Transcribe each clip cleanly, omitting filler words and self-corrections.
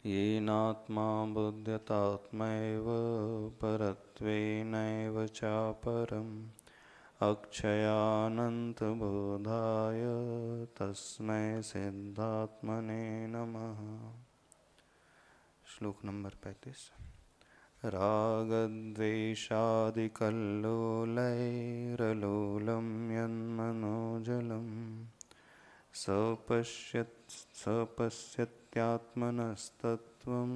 येनात्मा बुध्यतात्मैव परत्वेनैव चापरम् अक्षयानन्तबोधाय तस्मै सिद्धात्मने नमः। श्लोक नंबर 35। रागद्वेषादिकल्लोलैरलोलं यन्मनोजलं सपश्यत्यात्मनस्तत्त्वं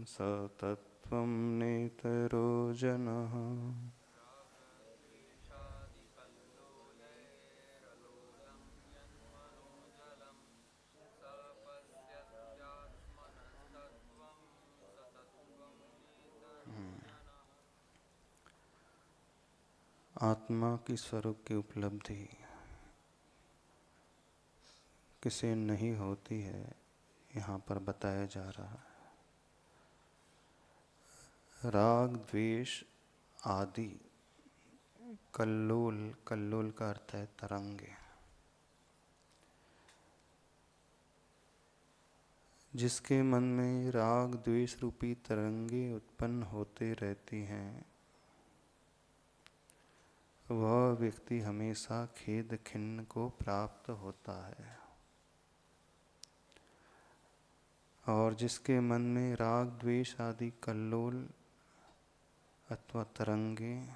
स तत्त्वं नेतरो जनः। आत्मा की स्वरूप की उपलब्धि किसे नहीं होती है, यहाँ पर बताया जा रहा है। राग द्वेष आदि कल्लोल, कल्लोल का अर्थ है तरंगे, जिसके मन में राग द्वेष रूपी तरंगे उत्पन्न होते रहती हैं, वह व्यक्ति हमेशा खेद खिन्न को प्राप्त होता है। और जिसके मन में राग द्वेष आदि कल्लोल अथवा तरंगे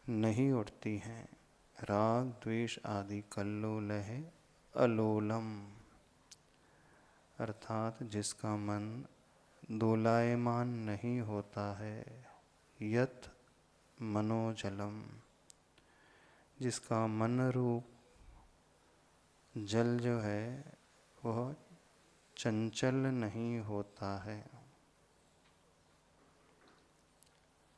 नहीं उठती हैं, राग द्वेष आदि कल्लोल है अलोलम, अर्थात जिसका मन दोलायमान नहीं होता है, यत मनोजलम, जिसका मन रूप जल जो है वह चंचल नहीं होता है।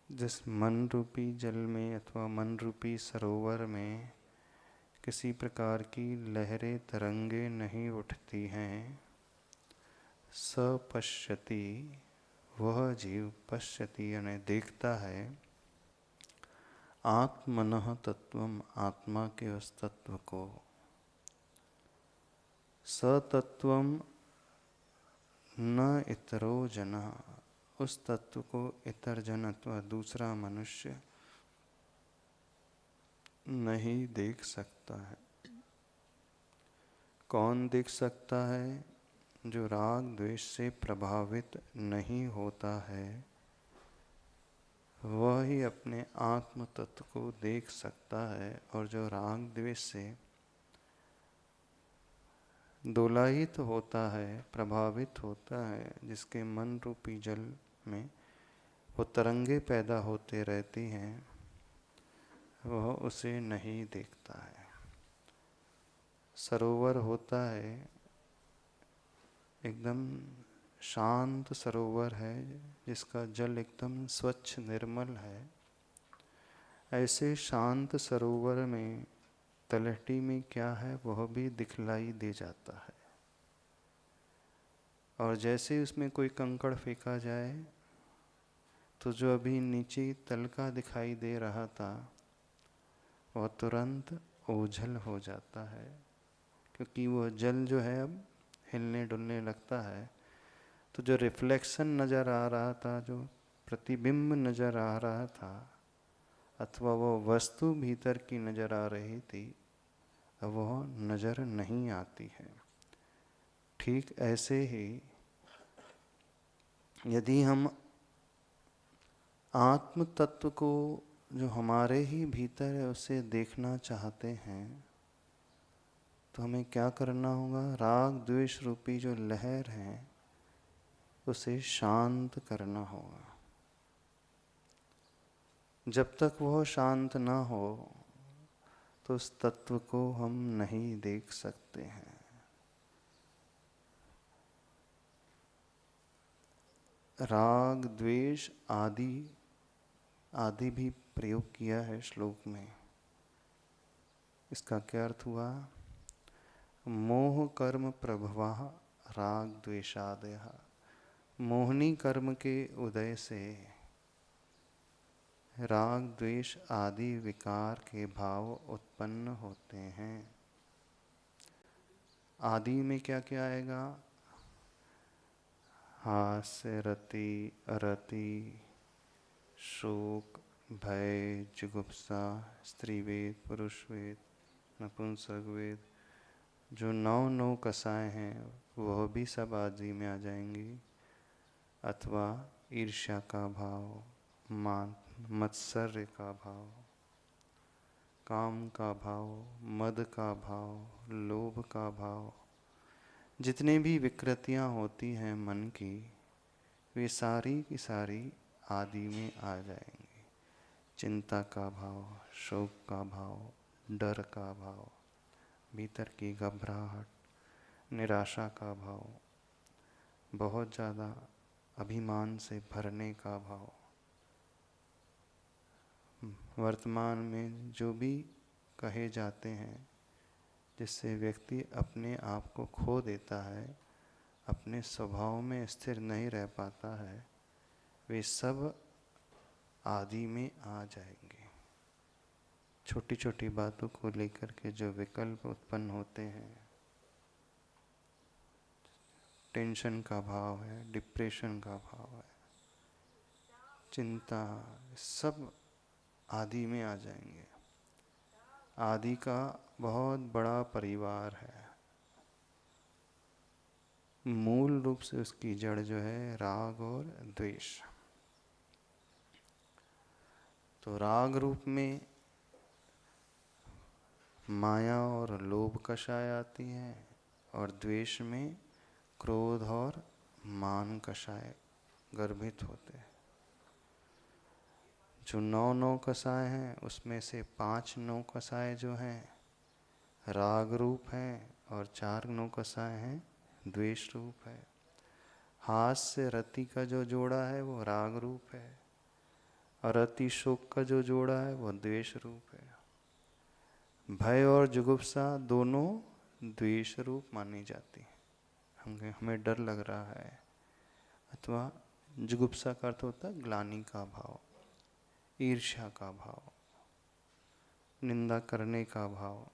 जिस मन रूपी जल में अथवा मन रूपी सरोवर में किसी प्रकार की लहरें तरंगे नहीं उठती हैं, स पश्यति, वह जीव पश्यति यानी देखता है, आत्मनः तत्वम, आत्मा के उस तत्व को, स तत्वम न इतरो जनः, उस तत्व को इतर जन अथवा दूसरा मनुष्य नहीं देख सकता है। कौन देख सकता है? जो राग द्वेष से प्रभावित नहीं होता है, वह ही अपने आत्म तत्व को देख सकता है। और जो राग द्वेष से दोलायित होता है, प्रभावित होता है, जिसके मन रूपी जल में वो तरंगे पैदा होते रहती हैं, वह उसे नहीं देखता है। सरोवर होता है, एकदम शांत सरोवर है, जिसका जल एकदम स्वच्छ निर्मल है। ऐसे शांत सरोवर में तलहटी में क्या है वह भी दिखलाई दे जाता है। और जैसे उसमें कोई कंकड़ फेंका जाए तो जो अभी नीचे तल का दिखाई दे रहा था वह तुरंत ओझल हो जाता है, क्योंकि वह जल जो है अब हिलने डुलने लगता है। तो जो रिफ्लेक्शन नज़र आ रहा था, जो प्रतिबिंब नज़र आ रहा था, अथवा वह वस्तु भीतर की नज़र आ रही थी, वह नज़र नहीं आती है। ठीक ऐसे ही यदि हम आत्म तत्व को जो हमारे ही भीतर है उसे देखना चाहते हैं, तो हमें क्या करना होगा? राग द्वेष रूपी जो लहर है उसे शांत करना होगा। जब तक वह शांत ना हो तो उस तत्व को हम नहीं देख सकते हैं। राग द्वेष आदि आदि भी प्रयोग किया है श्लोक में। इसका क्या अर्थ हुआ? मोह कर्म प्रभवा राग द्वेषादयः, मोहनी कर्म के उदय से राग द्वेष आदि विकार के भाव उत्पन्न होते हैं। आदि में क्या क्या आएगा? हास्य, रति, अरति, शोक, भय, जुगुप्सा, स्त्रीवेद, पुरुषवेद, नपुंसकवेद, जो 9 कसाएं हैं वह भी सब आदि में आ जाएंगी। अथवा ईर्ष्या का भाव, मत्सर्य का भाव, काम का भाव, मद का भाव, लोभ का भाव, जितने भी विकृतियां होती हैं मन की, वे सारी की सारी आदि में आ जाएंगी। चिंता का भाव, शोक का भाव, डर का भाव, भीतर की घबराहट, निराशा का भाव, बहुत ज़्यादा अभिमान से भरने का भाव, वर्तमान में जो भी कहे जाते हैं जिससे व्यक्ति अपने आप को खो देता है, अपने स्वभाव में स्थिर नहीं रह पाता है, वे सब आदि में आ जाएंगे। छोटी छोटी बातों को लेकर के जो विकल्प उत्पन्न होते हैं, टेंशन का भाव है, डिप्रेशन का भाव है, चिंता, सब आदि में आ जाएंगे। आदि का बहुत बड़ा परिवार है। मूल रूप से उसकी जड़ जो है राग और द्वेष। तो राग रूप में माया और लोभ कषाय आती है, और द्वेष में क्रोध और मान कषाय गर्भित होते हैं। जो 9 कषाय हैं उसमें से 5 कषाय जो हैं राग रूप हैं, और 4 कषाय हैं द्वेष रूप है। हास्य रति का जो जोड़ा है वो राग रूप है, और रति शोक का जो जोड़ा है वो द्वेष रूप है। भय और जुगुप्सा दोनों द्वेष रूप मानी जाती है। हमें डर लग रहा है, अथवा जुगुप्सा का अर्थ होता है ग्लानि का भाव, ईर्ष्या का भाव, निंदा करने का भाव।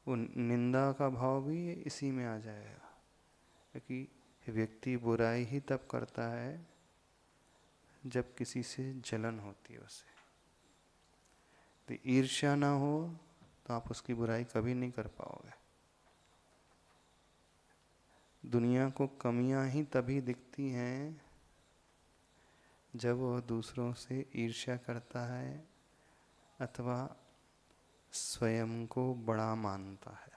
वो निंदा का भाव भी इसी में आ जाएगा, क्योंकि व्यक्ति बुराई ही तब करता है जब किसी से जलन होती है उसे। तो ईर्ष्या ना हो तो आप उसकी बुराई कभी नहीं कर पाओगे। दुनिया को कमियां ही तभी दिखती हैं जब वह दूसरों से ईर्ष्या करता है अथवा स्वयं को बड़ा मानता है।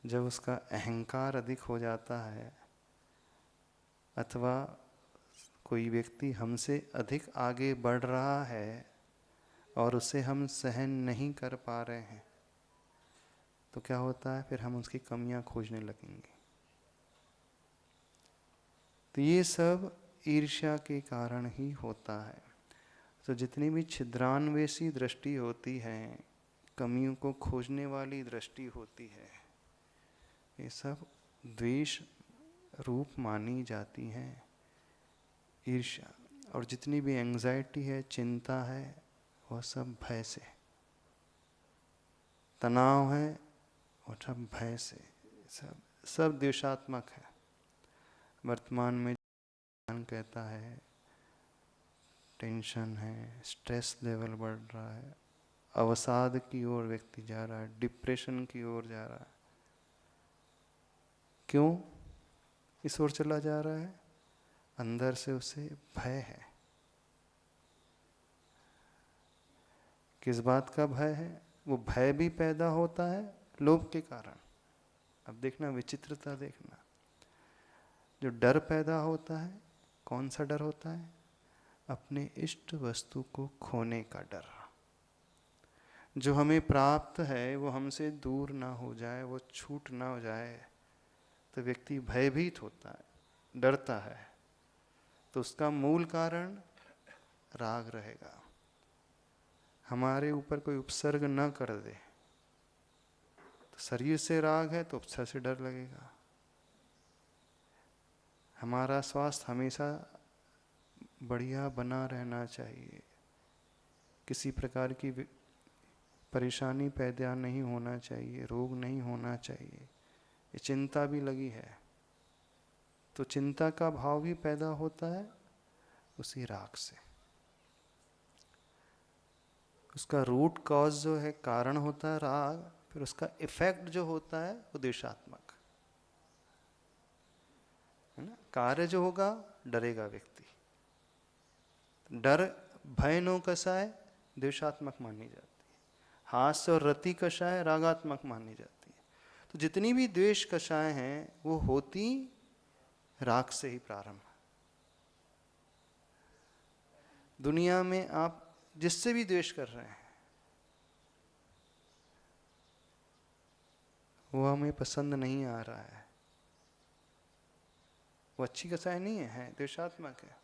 जब उसका अहंकार अधिक हो जाता है, अथवा कोई व्यक्ति हमसे अधिक आगे बढ़ रहा है और उसे हम सहन नहीं कर पा रहे हैं, तो क्या होता है, फिर हम उसकी कमियां खोजने लगेंगे। तो ये सब ईर्ष्या के कारण ही होता है। तो जितनी भी छिद्रान्वेषी दृष्टि होती है, कमियों को खोजने वाली दृष्टि होती है, ये सब द्वेष रूप मानी जाती हैं, ईर्ष्या। और जितनी भी एंजाइटी है, चिंता है, वह सब भय से, तनाव है और सब भय से, सब द्वेषात्मक है। वर्तमान में कहता है टेंशन है, स्ट्रेस लेवल बढ़ रहा है, अवसाद की ओर व्यक्ति जा रहा है, डिप्रेशन की ओर जा रहा है। क्यों इस ओर चला जा रहा है? अंदर से उसे भय है। किस बात का भय है? वो भय भी पैदा होता है लोभ के कारण। अब देखना विचित्रता, देखना, जो डर पैदा होता है, कौन सा डर होता है? अपने इष्ट वस्तु को खोने का डर। जो हमें प्राप्त है वो हमसे दूर ना हो जाए, वो छूट ना हो जाए, तो व्यक्ति भयभीत होता है, डरता है। तो उसका मूल कारण राग रहेगा। हमारे ऊपर कोई उपसर्ग न कर दे, तो शरीर से राग है तो उपसर्ग से डर लगेगा। हमारा स्वास्थ्य हमेशा बढ़िया बना रहना चाहिए, किसी प्रकार की परेशानी पैदा नहीं होना चाहिए, रोग नहीं होना चाहिए, ये चिंता भी लगी है। तो चिंता का भाव भी पैदा होता है उसी राग से। उसका रूट कॉज जो है, कारण होता है राग, फिर उसका इफेक्ट जो होता है वो द्वेषात्मक है ना। कार्य जो होगा, डरेगा व्यक्ति, डर भय नो कषाय द्वेषात्मक मानी जाती है। हास्य और रति कषाय रागात्मक मानी जाती है। तो जितनी भी द्वेष कषाय हैं वो होती राग से ही प्रारंभ। दुनिया में आप जिससे भी द्वेष कर रहे हैं वो हमें पसंद नहीं आ रहा है, वो अच्छी कषाय नहीं है, द्वेषात्मक है।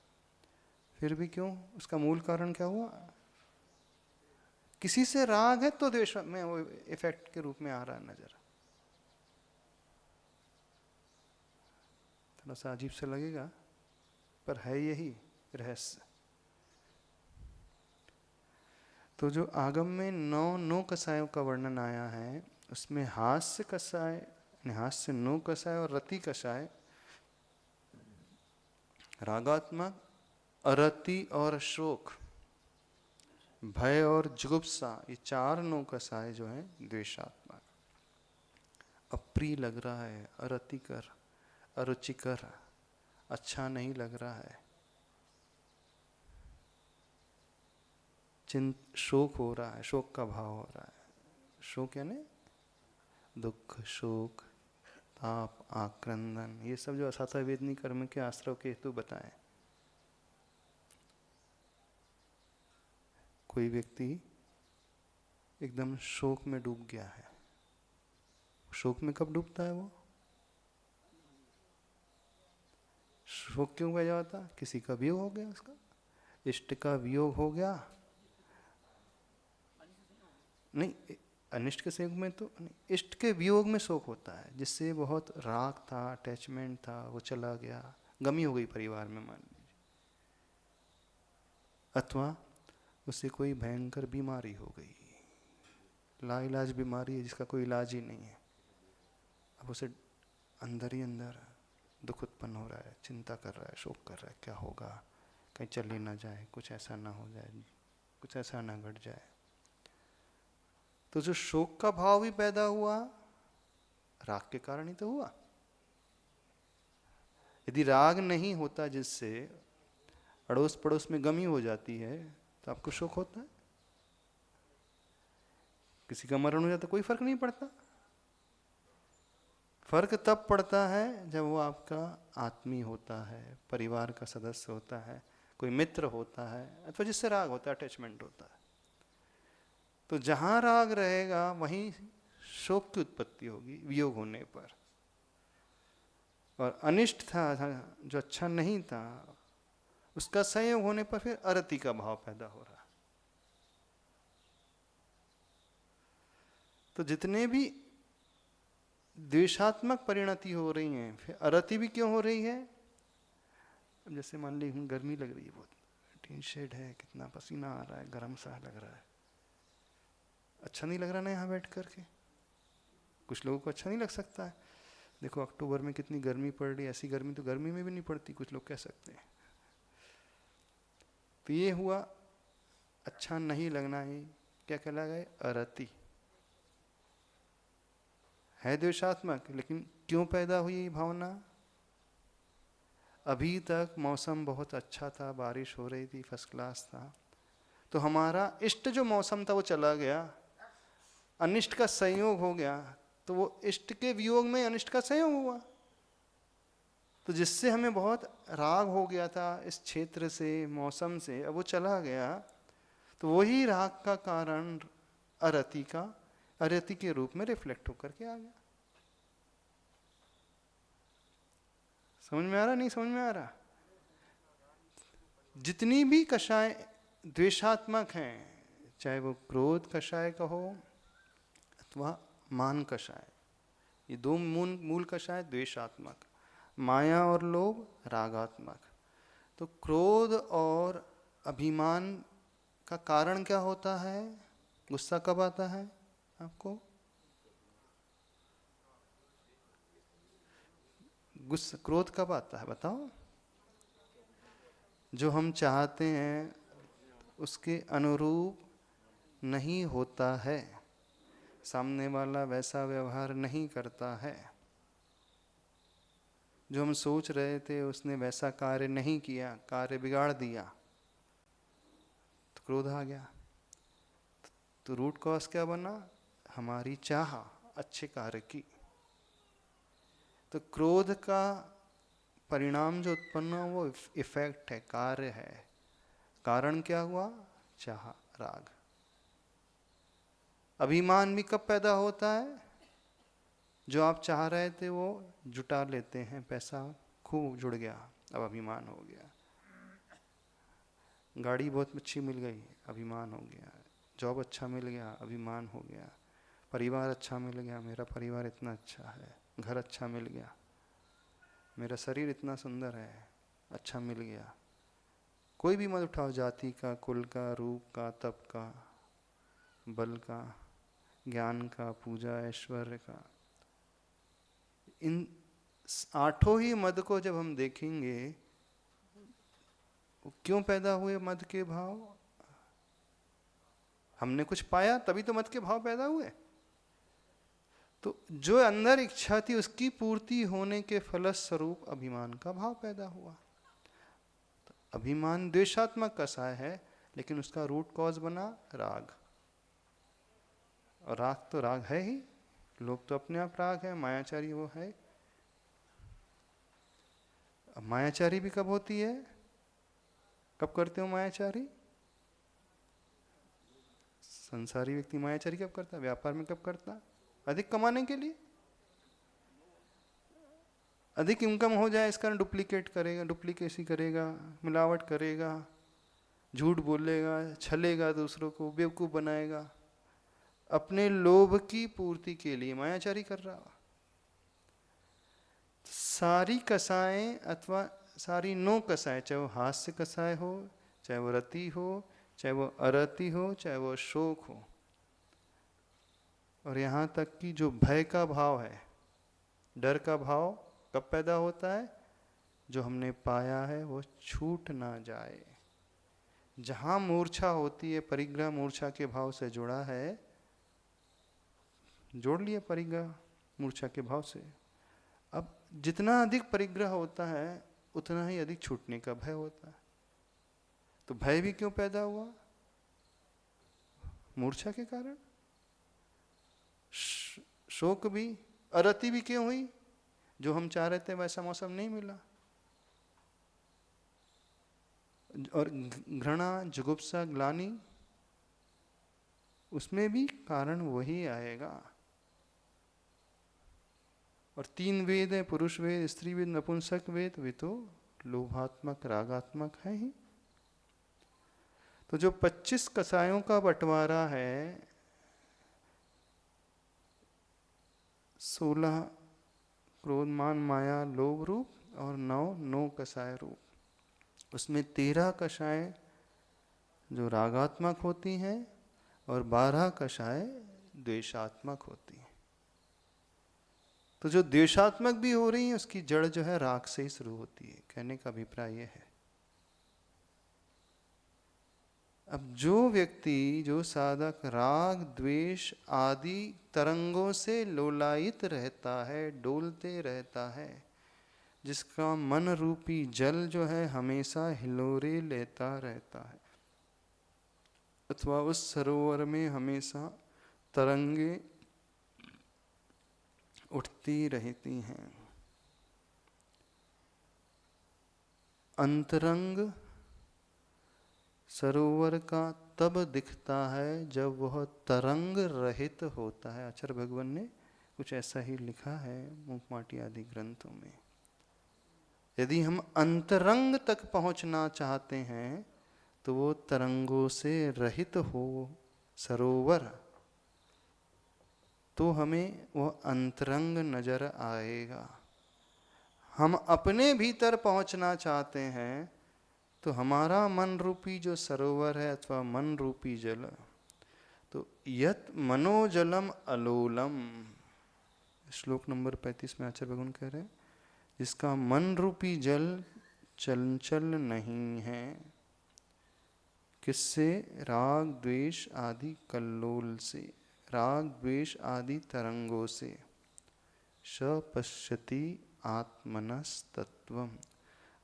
फिर भी क्यों? उसका मूल कारण क्या हुआ? किसी से राग है तो द्वेष में वो इफेक्ट के रूप में आ रहा है नजर। थोड़ा सा अजीब से लगेगा पर है यही रहस्य। तो जो आगम में नौ कषायों का वर्णन आया है उसमें हास्य कषाय, हास्य नो कषाय और रति कषाय रागात्मक, अरति और शोक, भय और जुगुप्सा, ये चार नो कषाय जो है द्वेषात्मक। अप्रिय लग रहा है, अरतिकर, अरुचिकर, अच्छा नहीं लग रहा है, शोक हो रहा है, शोक का भाव हो रहा है। शोक यानी दुख, शोक, ताप, आक्रंदन, ये सब जो असाता वेदनी कर्म के आश्रव के हेतु बताएं। कोई व्यक्ति एकदम शोक में डूब गया है, शोक में कब डूबता है वो? शोक क्यों पैदा होता? किसी का वियोग हो गया, उसका इष्ट का वियोग हो गया, नहीं अनिष्ट के संयोग में तो नहीं, इष्ट के वियोग में शोक होता है, जिससे बहुत राग था, अटैचमेंट था, वो चला गया, गमी हो गई परिवार में मान लीजिए, अथवा उससे कोई भयंकर बीमारी हो गई, लाइलाज बीमारी है जिसका कोई इलाज ही नहीं है। अब उसे अंदर ही अंदर दुख उत्पन्न हो रहा है, चिंता कर रहा है, शोक कर रहा है, क्या होगा, कहीं चल ही ना जाए, कुछ ऐसा ना हो जाए, कुछ ऐसा ना घट जाए। तो जो शोक का भाव भी पैदा हुआ राग के कारण ही तो हुआ। यदि राग नहीं होता, जिससे अड़ोस पड़ोस में गमी हो जाती है, तो आपको शोक होता है? किसी का मरण हो जाता कोई फर्क नहीं पड़ता। फर्क तब पड़ता है जब वो आपका आत्मीय होता है, परिवार का सदस्य होता है, कोई मित्र होता है, अथवा जिससे राग होता है, अटैचमेंट होता है। तो जहां राग रहेगा वहीं शोक की उत्पत्ति होगी वियोग होने पर। और अनिष्ट था जो अच्छा नहीं था, उसका संयोग होने पर फिर अरति का भाव पैदा हो रहा। तो जितने भी द्वेषात्मक परिणति हो रही हैं, फिर अरति भी क्यों हो रही है? जैसे मान ली गर्मी लग रही है, बहुत टीन शेड है, कितना पसीना आ रहा है, गर्म सा लग रहा है, अच्छा नहीं लग रहा ना यहाँ बैठ करके। कुछ लोगों को अच्छा नहीं लग सकता है। देखो अक्टूबर में कितनी गर्मी पड़ रही है, ऐसी गर्मी तो गर्मी में भी नहीं पड़ती, कुछ लोग कह सकते हैं। तो ये हुआ अच्छा नहीं लगना, ही क्या कहला गए? अरति है द्वेषात्मक। लेकिन क्यों पैदा हुई ये भावना? अभी तक मौसम बहुत अच्छा था, बारिश हो रही थी, फर्स्ट क्लास था, तो हमारा इष्ट जो मौसम था वो चला गया, अनिष्ट का संयोग हो गया, तो वो इष्ट के वियोग में अनिष्ट का संयोग हुआ, तो जिससे हमें बहुत राग हो गया था इस क्षेत्र से, मौसम से, अब वो चला गया, तो वही राग का कारण अरति के रूप में रिफ्लेक्ट होकर के आ गया। समझ में आ रहा? नहीं समझ में आ रहा? जितनी भी कषाय द्वेषात्मक हैं, चाहे वो क्रोध कषाय का हो अथवा मान कषाय, ये दो मूल कषाय द्वेषात्मक, माया और लोभ रागात्मक। तो क्रोध और अभिमान का कारण क्या होता है? गुस्सा कब आता है आपको? गुस्सा क्रोध कब आता है बताओ? जो हम चाहते हैं उसके अनुरूप नहीं होता है, सामने वाला वैसा व्यवहार नहीं करता है, जो हम सोच रहे थे उसने वैसा कार्य नहीं किया, कार्य बिगाड़ दिया, तो क्रोध आ गया। तो रूट कॉज क्या बना? हमारी चाह अच्छे कार्य की। तो क्रोध का परिणाम जो उत्पन्न हुआ वो इफेक्ट है, कार्य है। कारण क्या हुआ? चाह, राग। अभिमान भी कब पैदा होता है? जो आप चाह रहे थे वो जुटा लेते हैं, पैसा खूब जुड़ गया, अब अभिमान हो गया। गाड़ी बहुत अच्छी मिल गई, अभिमान हो गया। जॉब अच्छा मिल गया, अभिमान हो गया। परिवार अच्छा मिल गया, मेरा परिवार इतना अच्छा है। घर अच्छा मिल गया, मेरा शरीर इतना सुंदर है, अच्छा मिल गया। कोई भी मत उठाओ, जाति का, कुल का, रूप का, तप का, बल का, ज्ञान का, पूजा, ऐश्वर्य का, इन आठों ही मद को जब हम देखेंगे, क्यों पैदा हुए मद के भाव? हमने कुछ पाया तभी तो मद के भाव पैदा हुए। तो जो अंदर इच्छा थी उसकी पूर्ति होने के फलस्वरूप अभिमान का भाव पैदा हुआ। तो अभिमान द्वेषात्मक कसाय है, लेकिन उसका रूट कॉज बना राग। और राग तो राग है ही, लोग तो अपने आप राग है, मायाचारी वो है। अब मायाचारी भी कब होती है? कब करते हो मायाचारी? संसारी व्यक्ति मायाचारी कब करता है? व्यापार में कब करता? अधिक कमाने के लिए, अधिक इनकम हो जाए इस कारण डुप्लीकेट करेगा, डुप्लीकेसी करेगा, मिलावट करेगा, झूठ बोलेगा, छलेगा, दूसरों को बेवकूफ बनाएगा, अपने लोभ की पूर्ति के लिए मायाचारी कर रहा। सारी कसाएं अथवा सारी नो कसाएं, चाहे वो हास्य कसाय हो, चाहे वो रति हो, चाहे वो अरति हो, चाहे वो शोक हो, और यहाँ तक कि जो भय का भाव है, डर का भाव कब पैदा होता है? जो हमने पाया है वो छूट ना जाए। जहाँ मूर्छा होती है, परिग्रह मूर्छा के भाव से जुड़ा है, जोड़ लिया परिग्रह मूर्छा के भाव से। अब जितना अधिक परिग्रह होता है उतना ही अधिक छूटने का भय होता है। तो भय भी क्यों पैदा हुआ? मूर्छा के कारण। शोक भी, अरति भी क्यों हुई? जो हम चाह रहे थे वैसा मौसम नहीं मिला। और घृणा, जुगुप्सा, ग्लानि, उसमें भी कारण वही आएगा। और 3 वेद है, पुरुष वेद, स्त्री वेद, नपुंसक वेद, वे तो लोभात्मक, रागात्मक है ही। तो जो 25 कसायों का बंटवारा है, 16 क्रोध, मान, माया, लोभ रूप और 9 कसाय रूप, उसमें 13 कषाय जो रागात्मक होती हैं और 12 कषाय द्वेषात्मक होती हैं। तो जो द्वेषात्मक भी हो रही है उसकी जड़ जो है राग से ही शुरू होती है, कहने का अभिप्राय यह है। अब जो व्यक्ति, जो साधक राग द्वेष आदि तरंगों से लोलायित रहता है, डोलते रहता है, जिसका मन रूपी जल जो है हमेशा हिलोरे लेता रहता है, अथवा उस सरोवर में हमेशा तरंगे उठती रहती हैं। अंतरंग सरोवर का तब दिखता है जब वह तरंग रहित होता है। आचार्य भगवान ने कुछ ऐसा ही लिखा है मूकमाटी आदि ग्रंथों में। यदि हम अंतरंग तक पहुंचना चाहते हैं तो वो तरंगों से रहित हो सरोवर, तो हमें वह अंतरंग नजर आएगा। हम अपने भीतर पहुंचना चाहते हैं तो हमारा मन रूपी जो सरोवर है अथवा मन रूपी जल, तो यत मनोजलम अलोलम, श्लोक नंबर 35 में आचार्य भगवान कह रहे हैं, जिसका मन रूपी जल चंचल नहीं है। किससे? राग द्वेष आदि कल्लोल से, राग द्वेष आदि तरंगों से। स पश्यति आत्मनस्तत्वम्,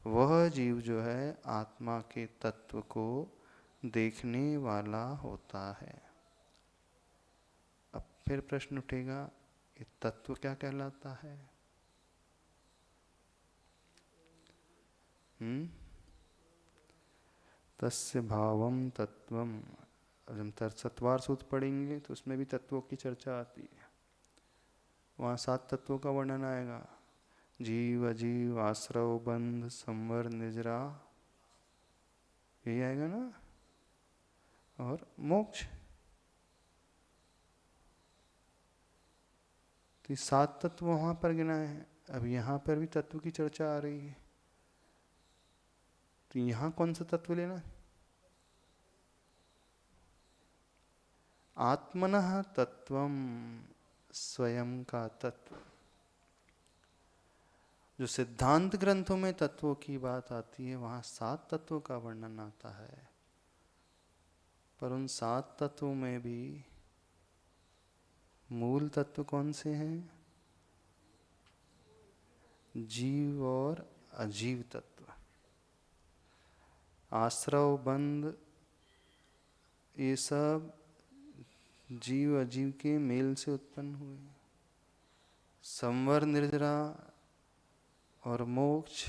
वह जीव जो है आत्मा के तत्व को देखने वाला होता है। अब फिर प्रश्न उठेगा, ये तत्व क्या कहलाता है? तस्य भावम तत्वम। अब हम सत्वार सूत्र पढ़ेंगे तो उसमें भी तत्वों की चर्चा आती है। वहाँ 7 तत्वों का वर्णन आएगा। जीव, अजीव, आश्रव, बंध, संवर, निजरा, यही आएगा ना, और मोक्ष। तो ये 7 तत्व वहाँ पर गिनाए हैं। अब यहाँ पर भी तत्व की चर्चा आ रही है, तो यहाँ कौन सा तत्व लेना? आत्मनः तत्वम, स्वयं का तत्व। जो सिद्धांत ग्रंथों में तत्वों की बात आती है वहाँ 7 तत्वों का वर्णन आता है, पर उन 7 तत्वों में भी मूल तत्व कौन से हैं? जीव और अजीव तत्व। आश्रव, बंध, ये सब जीव अजीव के मेल से उत्पन्न हुए। संवर, निर्जरा और मोक्ष,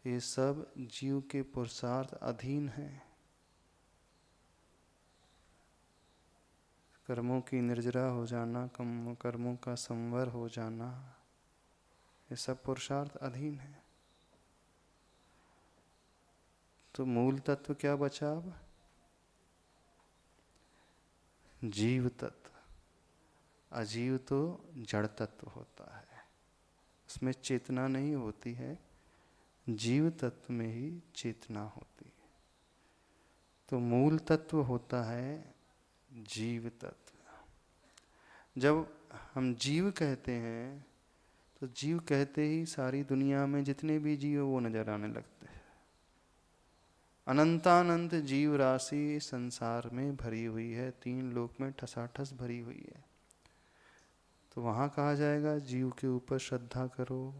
ये सब जीव के पुरुषार्थ अधीन हैं। कर्मों की निर्जरा हो जाना, कर्मों का संवर हो जाना, ये सब पुरुषार्थ अधीन है। तो मूल तत्व क्या बचा अब? जीव तत्व। अजीव तो जड़ तत्व होता है, उसमें चेतना नहीं होती है। जीव तत्व में ही चेतना होती है। तो मूल तत्व होता है जीव तत्व। जब हम जीव कहते हैं तो जीव कहते ही सारी दुनिया में जितने भी जीव वो नजर आने लगते हैं। अनंतानंत जीव राशि संसार में भरी हुई है, 3 लोक में ठसाठस भरी हुई है। तो वहाँ कहा जाएगा जीव के ऊपर श्रद्धा करो,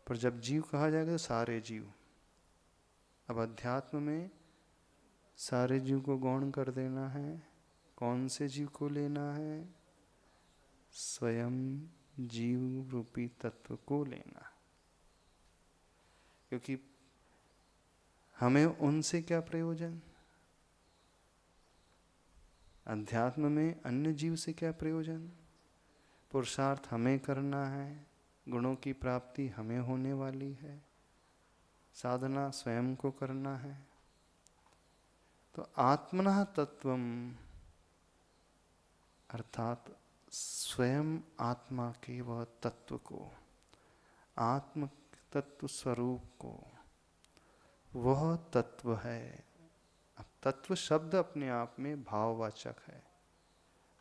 पर जब जीव कहा जाएगा तो सारे जीव। अब अध्यात्म में सारे जीव को गौण कर देना है। कौन से जीव को लेना है? स्वयं जीव रूपी तत्व को लेना। क्योंकि हमें उनसे क्या प्रयोजन? अध्यात्म में अन्य जीव से क्या प्रयोजन? पुरुषार्थ हमें करना है, गुणों की प्राप्ति हमें होने वाली है, साधना स्वयं को करना है। तो आत्मनः तत्वम अर्थात स्वयं आत्मा के वह तत्व को, आत्म तत्व स्वरूप को, वह तत्व है। अब तत्व शब्द अपने आप में भाववाचक है।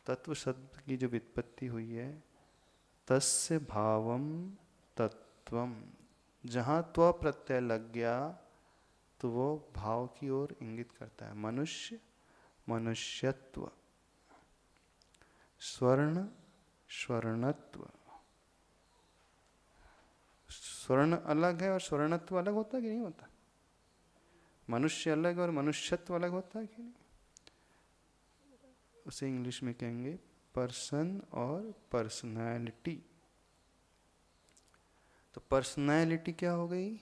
तत्व शब्द की जो व्युत्पत्ति हुई है, तस्य भावम तत्वम, जहाँ त्व प्रत्यय लग गया तो वो भाव की ओर इंगित करता है। मनुष्य, मनुष्यत्व, स्वर्ण, स्वर्णत्व। स्वर्ण अलग है और स्वर्णत्व अलग होता है कि नहीं होता? मनुष्य अलग और मनुष्यत्व अलग होता है कि नहीं? उसे इंग्लिश में कहेंगे पर्सन और पर्सनैलिटी। तो पर्सनैलिटी क्या हो गई?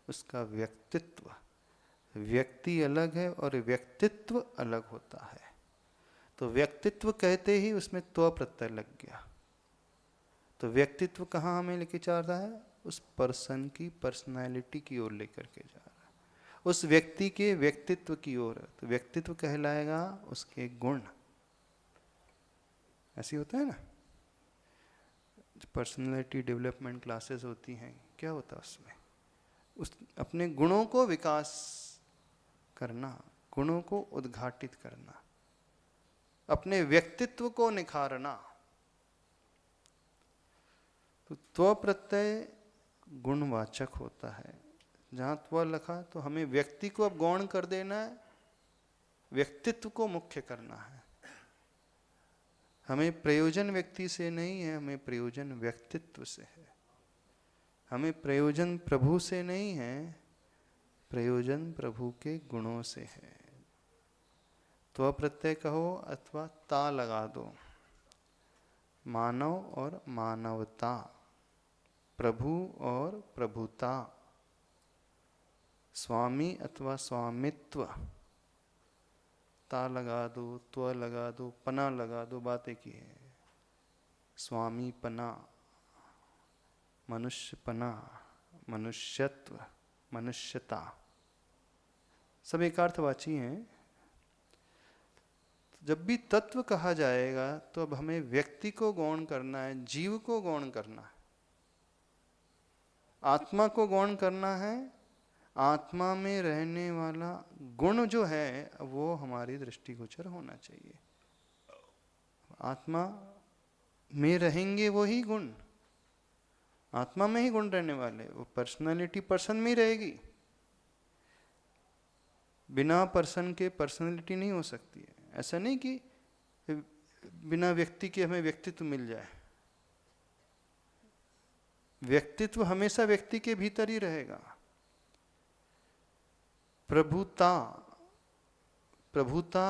उसका व्यक्तित्व। व्यक्ति अलग है और व्यक्तित्व अलग होता है। तो व्यक्तित्व कहते ही उसमें त्व प्रत्यय लग गया। तो व्यक्तित्व कहाँ हमें लेके जा रहा है? उस पर्सन की पर्सनैलिटी की ओर लेकर के जा रहा है, उस व्यक्ति के व्यक्तित्व की ओर। तो व्यक्तित्व कहलाएगा उसके गुण। ऐसी होता है ना, पर्सनैलिटी डेवलपमेंट क्लासेस होती हैं, क्या होता है उसमें? उस अपने गुणों को विकास करना, गुणों को उद्घाटित करना, अपने व्यक्तित्व को निखारना। तो त्व प्रत्यय गुणवाचक होता है। जहाँ त्व लिखा तो हमें व्यक्ति को अब गौण कर देना है, व्यक्तित्व को मुख्य करना है। हमें प्रयोजन व्यक्ति से नहीं है, हमें प्रयोजन व्यक्तित्व से है। हमें प्रयोजन प्रभु से नहीं है, प्रयोजन प्रभु के गुणों से है। त्व प्रत्यय कहो अथवा ता लगा दो। मानव और मानवता, प्रभु और प्रभुता, स्वामी अथवा स्वामित्व, ता लगा दो, त्व लगा दो, पना लगा दो, बात एक ही है। स्वामी पना, मनुष्य पना, मनुष्यत्व, मनुष्यता, सब एक अर्थवाची हैं। जब भी तत्व कहा जाएगा तो अब हमें व्यक्ति को गौण करना है, जीव को गौण करना है, आत्मा को गौण करना है। आत्मा में रहने वाला गुण जो है वो हमारी दृष्टिगोचर होना चाहिए। आत्मा में रहेंगे वही गुण, आत्मा में ही गुण रहने वाले। वो पर्सनालिटी पर्सन में ही रहेगी, बिना पर्सन के पर्सनालिटी नहीं हो सकती है। ऐसा नहीं कि बिना व्यक्ति के हमें व्यक्तित्व मिल जाए। व्यक्तित्व हमेशा व्यक्ति के भीतर ही रहेगा। प्रभुता, प्रभुता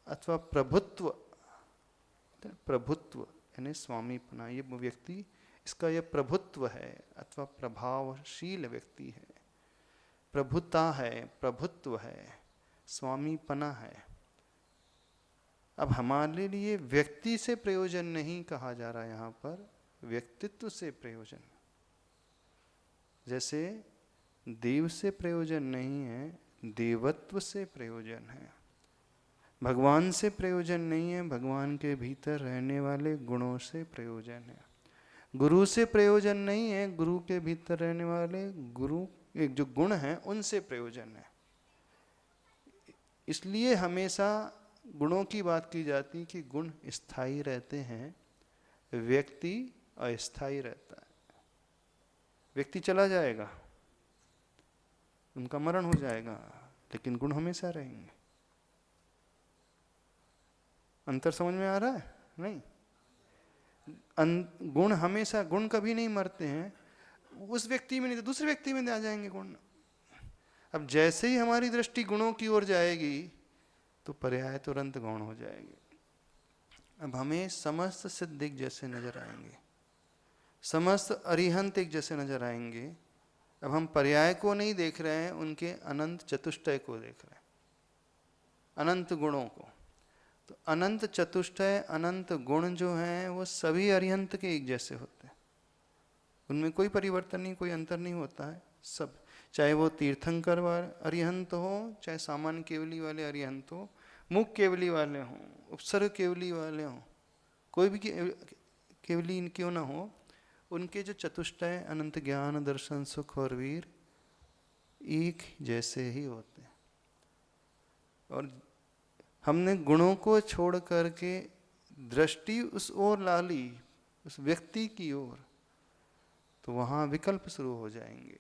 अथवा प्रभुत्व, प्रभुत्व यानी स्वामीपना, ये व्यक्ति, इसका यह प्रभुत्व है अथवा प्रभावशील व्यक्ति है। प्रभुता है, प्रभुत्व है, स्वामीपना है। अब हमारे लिए व्यक्ति से प्रयोजन नहीं कहा जा रहा यहाँ पर, व्यक्तित्व से प्रयोजन। जैसे देव से प्रयोजन नहीं है, देवत्व से प्रयोजन है। भगवान से प्रयोजन नहीं है, भगवान के भीतर रहने वाले गुणों से प्रयोजन है। गुरु से प्रयोजन नहीं है, गुरु के भीतर रहने वाले गुरु एक जो गुण हैं उनसे प्रयोजन है। इसलिए हमेशा गुणों की बात की जाती कि गुण स्थायी रहते हैं, व्यक्ति अस्थायी रहता है। व्यक्ति चला जाएगा, उनका मरण हो जाएगा, लेकिन गुण हमेशा रहेंगे। अंतर समझ में आ रहा है? नहीं, गुण हमेशा, गुण कभी नहीं मरते हैं। उस व्यक्ति में नहीं तो दूसरे व्यक्ति में आ जाएंगे गुण। अब जैसे ही हमारी दृष्टि गुणों की ओर जाएगी तो पर्याय तुरंत गौण हो जाएगी। अब हमें समस्त सिद्ध एक जैसे नजर आएंगे, समस्त अरिहंत एक जैसे नजर आएंगे। अब हम पर्याय को नहीं देख रहे हैं, उनके अनंत चतुष्टय को देख रहे हैं, अनंत गुणों को। तो अनंत चतुष्टय, अनंत गुण जो हैं वो सभी अरिहंत के एक जैसे होते हैं, उनमें कोई परिवर्तन नहीं, कोई अंतर नहीं होता है। सब, चाहे वो तीर्थंकर अरिहंत हो, चाहे सामान्य केवली वाले अरिहंत हो, मुख केवली वाले हों, उपसर्ग केवली वाले हों, कोई भी केवली क्यों ना हो, उनके जो चतुष्टय अनंत ज्ञान दर्शन सुख और वीर एक जैसे ही होते हैं। और हमने गुणों को छोड़ करके दृष्टि उस ओर ला ली, उस व्यक्ति की ओर, तो वहां विकल्प शुरू हो जाएंगे।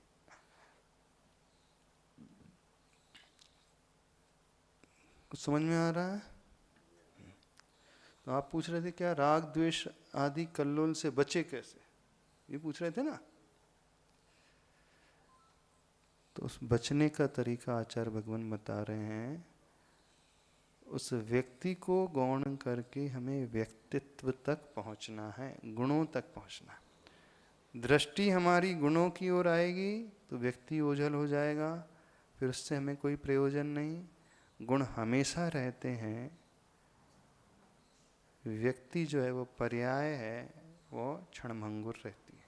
कुछ समझ में आ रहा है? तो आप पूछ रहे थे क्या राग द्वेष आदि कल्लोल से बचे कैसे, ये पूछ रहे थे ना। तो उस बचने का तरीका आचार्य भगवान बता रहे हैं। उस व्यक्ति को गौण करके हमें व्यक्तित्व तक पहुंचना है, गुणों तक पहुंचना है। दृष्टि हमारी गुणों की ओर आएगी तो व्यक्ति ओझल हो जाएगा, फिर उससे हमें कोई प्रयोजन नहीं। गुण हमेशा रहते हैं, व्यक्ति जो है वो पर्याय है, वो क्षणभंगुर रहती है।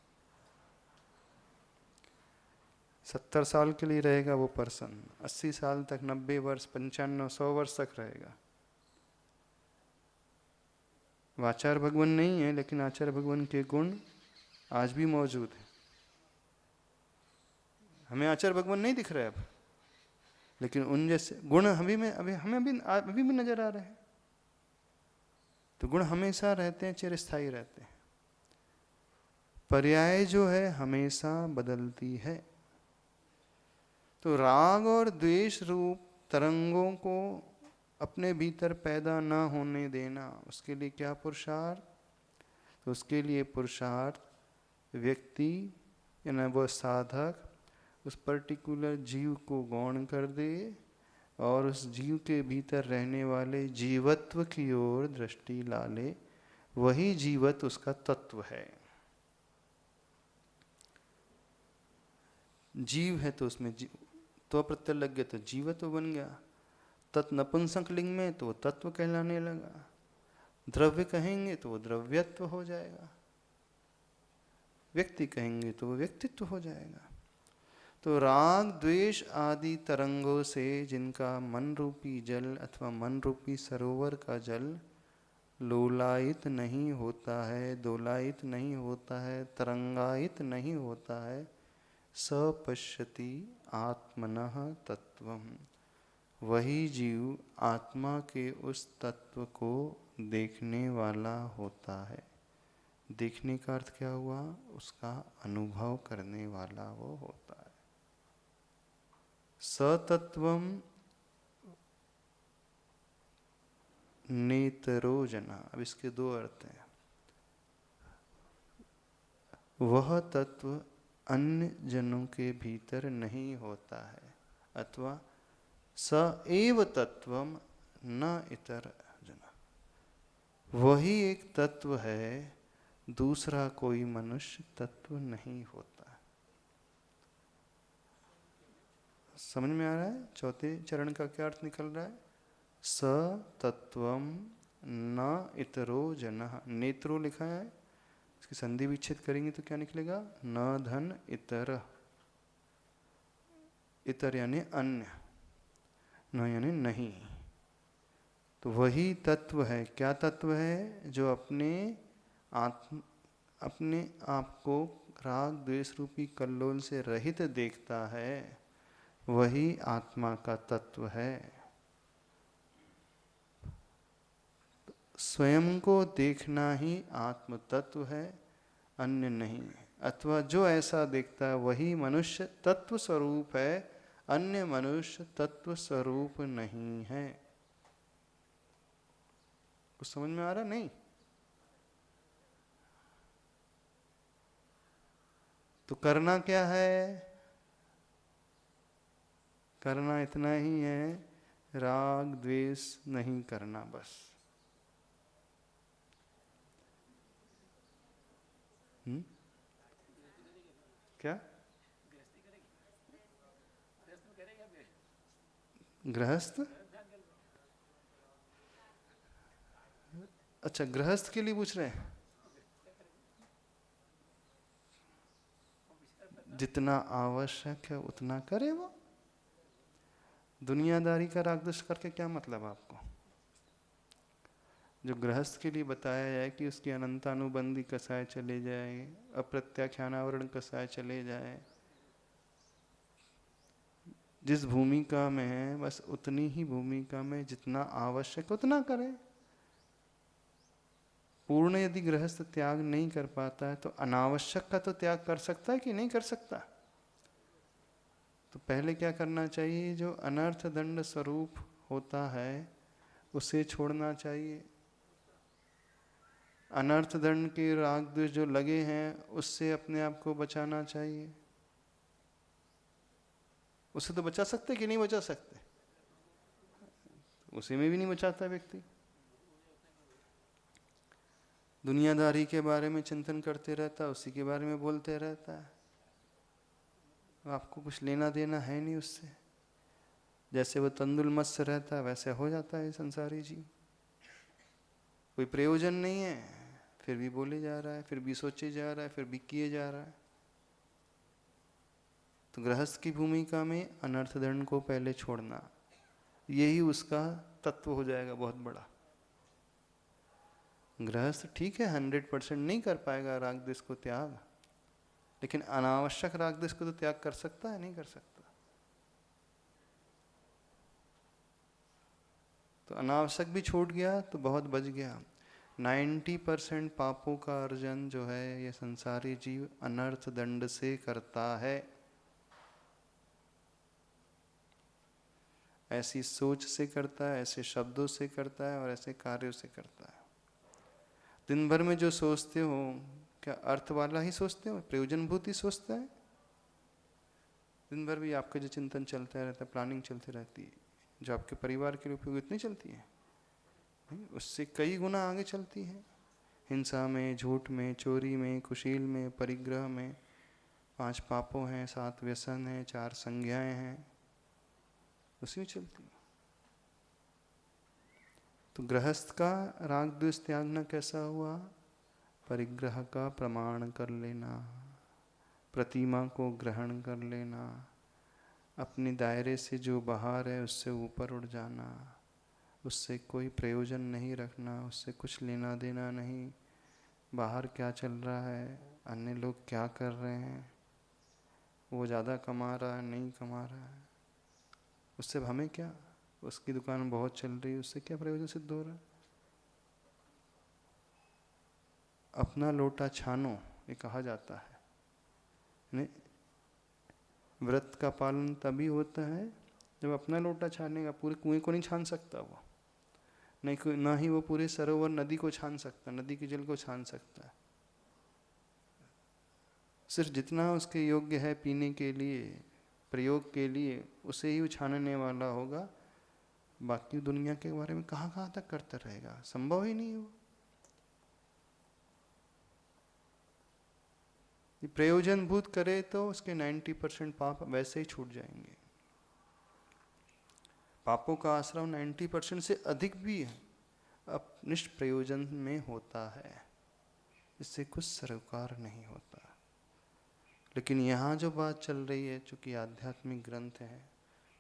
70 साल के लिए रहेगा वो पर्सन, 80 साल तक, 90 वर्ष, 95, 100 वर्ष तक रहेगा। वो आचार्य भगवान नहीं है, लेकिन आचार्य भगवान के गुण आज भी मौजूद है। हमें आचार्य भगवान नहीं दिख रहे अब, लेकिन उन जैसे गुण हमें भी नजर आ रहे हैं। तो गुण हमेशा रहते हैं, चिरस्थायी रहते हैं। पर्याय जो है हमेशा बदलती है। तो राग और द्वेष रूप तरंगों को अपने भीतर पैदा न होने देना, उसके लिए क्या पुरुषार्थ? तो उसके लिए पुरुषार्थ व्यक्ति यानी वह साधक उस पर्टिकुलर जीव को गौण कर दे और उस जीव के भीतर रहने वाले जीवत्व की ओर दृष्टि ला ले। वही जीवत्व उसका तत्व है। जीव है तो उसमें तो प्रत्यय लग गया तो जीवत्व बन गया। तत् नपुंसक लिंग में तो वो तत्व कहलाने लगा। द्रव्य कहेंगे तो वो द्रव्यत्व हो जाएगा। व्यक्ति कहेंगे तो वो व्यक्तित्व हो जाएगा। तो राग द्वेष आदि तरंगों से जिनका मन रूपी जल अथवा मन रूपी सरोवर का जल लोलायित नहीं होता है, दोलायित नहीं होता है, तरंगायित नहीं होता है, स पश्यति आत्मनः तत्वम्, वही जीव आत्मा के उस तत्व को देखने वाला होता है। देखने का अर्थ क्या हुआ? उसका अनुभव करने वाला वो होता है। सतत्वम नेतरोजना। अब इसके दो अर्थ हैं। वह तत्व अन्य जनों के भीतर नहीं होता है, अथवा स एव तत्वम न इतर जना। वही एक तत्व है, दूसरा कोई मनुष्य तत्व नहीं होता। समझ में आ रहा है? चौथे चरण का क्या अर्थ निकल रहा है? स तत्वम न इतरो जनः। नेत्रो लिखा है, इसकी संधि विच्छेद करेंगे तो क्या निकलेगा? न धन इतर। इतर यानी अन्य, न यानी नहीं। तो वही तत्व है। क्या तत्व है? जो अपने आप को राग द्वेष रूपी कल्लोल से रहित देखता है, वही आत्मा का तत्व है। स्वयं को देखना ही आत्म तत्व है, अन्य नहीं। अथवा जो ऐसा देखता है वही मनुष्य तत्व स्वरूप है, अन्य मनुष्य तत्व स्वरूप नहीं है। कुछ समझ में आ रहा? नहीं? तो करना क्या है? करना इतना ही है, राग द्वेष नहीं करना बस। क्या गृहस्थ? अच्छा, गृहस्थ के लिए पूछ रहे हैं। जितना आवश्यक है उतना करे वो। दुनियादारी का राग द्वेष करके क्या मतलब आपको? जो गृहस्थ के लिए बताया जाए कि उसकी अनंतानुबंधी कसाय चले जाए, अप्रत्याख्यानावरण कसाय चले जाए, जिस भूमिका में है बस उतनी ही भूमिका में जितना आवश्यक उतना करे। पूर्ण यदि गृहस्थ त्याग नहीं कर पाता है तो अनावश्यक का तो त्याग कर सकता है कि नहीं कर सकता? तो पहले क्या करना चाहिए? जो अनर्थ दंड स्वरूप होता है उसे छोड़ना चाहिए। अनर्थ दंड के राग द्वेष जो लगे हैं उससे अपने आप को बचाना चाहिए। उससे तो बचा सकते कि नहीं बचा सकते? उसी में भी नहीं बचाता व्यक्ति। दुनियादारी के बारे में चिंतन करते रहता है, उसी के बारे में बोलते रहता है। आपको कुछ लेना देना है नहीं उससे। जैसे वो तंदुल मत्स्य रहता है वैसे हो जाता है संसारी जी। कोई प्रयोजन नहीं है, फिर भी बोले जा रहा है, फिर भी सोचे जा रहा है, फिर भी किए जा रहा है। तो गृहस्थ की भूमिका में अनर्थ दंड को पहले छोड़ना, यही उसका तत्व हो जाएगा बहुत बड़ा। गृहस्थ ठीक है 100% नहीं कर पाएगा राग द्वेष को त्याग, लेकिन अनावश्यक राग द्वेष को तो त्याग कर सकता है, नहीं कर सकता? तो अनावश्यक भी छूट गया तो बहुत बच गया। 90% पापों का अर्जन जो है ये संसारी जीव अनर्थ दंड से करता है। ऐसी सोच से करता है, ऐसे शब्दों से करता है और ऐसे कार्यों से करता है। दिन भर में जो सोचते हो क्या अर्थ वाला ही सोचते हो, प्रयोजनभूत ही सोचते हैं? दिन भर भी आपका जो चिंतन चलता रहता है, प्लानिंग चलती रहती है, जो आपके परिवार के लिए उपयोग इतनी चलती है, उससे कई गुना आगे चलती है। हिंसा में, झूठ में, चोरी में, कुशील में, परिग्रह में 5 पापों हैं, 7 व्यसन हैं, 4 संज्ञाएं हैं, उसी में चलती है। तो गृहस्थ का राग द्वेष त्यागना कैसा हुआ? परिग्रह का प्रमाण कर लेना, प्रतिमा को ग्रहण कर लेना, अपने दायरे से जो बाहर है उससे ऊपर उठ जाना, उससे कोई प्रयोजन नहीं रखना, उससे कुछ लेना देना नहीं। बाहर क्या चल रहा है, अन्य लोग क्या कर रहे हैं, वो ज़्यादा कमा रहा है नहीं कमा रहा है, उससे हमें क्या, उसकी दुकान बहुत चल रही है, उससे क्या प्रयोजन सिद्ध हो रहा है। अपना लोटा छानो ये कहा जाता है। नहीं, व्रत का पालन तभी होता है जब अपना लोटा छानेगा, पूरे कुएं को नहीं छान सकता वो, नहीं ना ही वो पूरे सरोवर नदी को छान सकता, नदी के जल को छान सकता है। सिर्फ जितना उसके योग्य है पीने के लिए, प्रयोग के लिए, उसे ही छानने वाला होगा। बाकी दुनिया के बारे में कहाँ कहाँ तक करता रहेगा, संभव ही नहीं है वो। प्रयोजन भूत करे तो उसके 90% पाप वैसे ही छूट जाएंगे। पापों का आश्रम 90% से अधिक भी है, अब निष्प्रयोजन में होता है, इससे कुछ सरोकार नहीं होता। लेकिन यहाँ जो बात चल रही है, चूँकि आध्यात्मिक ग्रंथ है,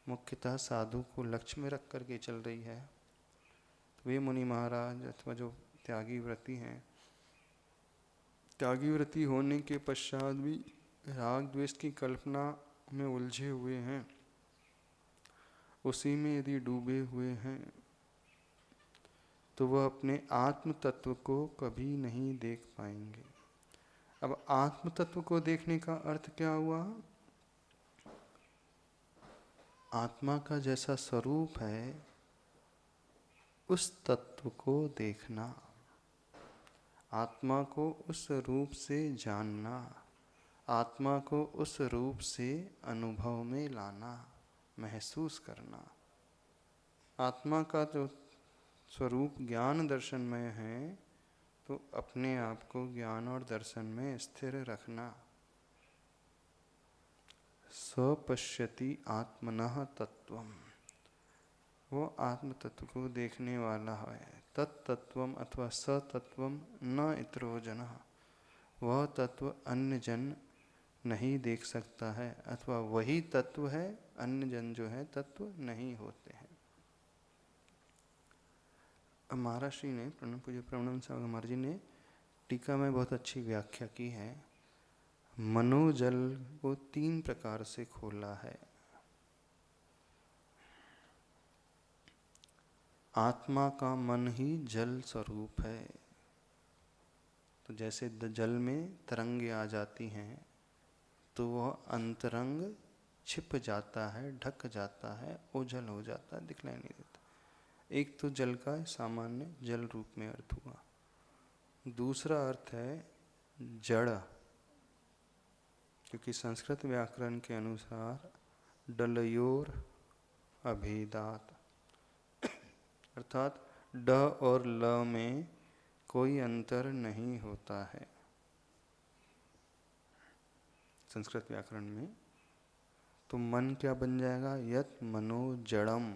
मुख्यतः साधु को लक्ष्य में रख करके चल रही है, तो वे मुनि महाराज अथवा जो त्यागी व्रती हैं, त्यागी व्रती होने के पश्चात भी राग द्वेष की कल्पना में उलझे हुए हैं, उसी में यदि डूबे हुए हैं, तो वह अपने आत्म तत्व को कभी नहीं देख पाएंगे। अब आत्म तत्व को देखने का अर्थ क्या हुआ? आत्मा का जैसा स्वरूप है उस तत्व को देखना, आत्मा को उस रूप से जानना, आत्मा को उस रूप से अनुभव में लाना, महसूस करना। आत्मा का जो स्वरूप ज्ञान दर्शन में है, तो अपने आप को ज्ञान और दर्शन में स्थिर रखना। सपश्यति आत्मनः तत्वम, वो आत्म तत्व को देखने वाला है। तत्तत्वम अथवा सतत्वम न इतरो जनः, वह तत्व अन्य जन नहीं देख सकता है, अथवा वही तत्व है, अन्य जन जो है तत्व नहीं होते हैं। महाराज ने पूज्य प्रणम सागर महाराज जी ने टीका में बहुत अच्छी व्याख्या की है। मनोजल को 3 प्रकार से खोला है। आत्मा का मन ही जल स्वरूप है, तो जैसे जल में तरंगे आ जाती हैं, तो वह अंतरंग छिप जाता है, ढक जाता है, ओझल हो जाता है, दिखलाई नहीं देता। एक तो जल का सामान्य जल रूप में अर्थ हुआ। दूसरा अर्थ है जड़, क्योंकि संस्कृत व्याकरण के अनुसार डलयोर अभेदात, अर्थात ड और ल में कोई अंतर नहीं होता है संस्कृत व्याकरण में। तो मन क्या बन जाएगा? यत मनो जड़म,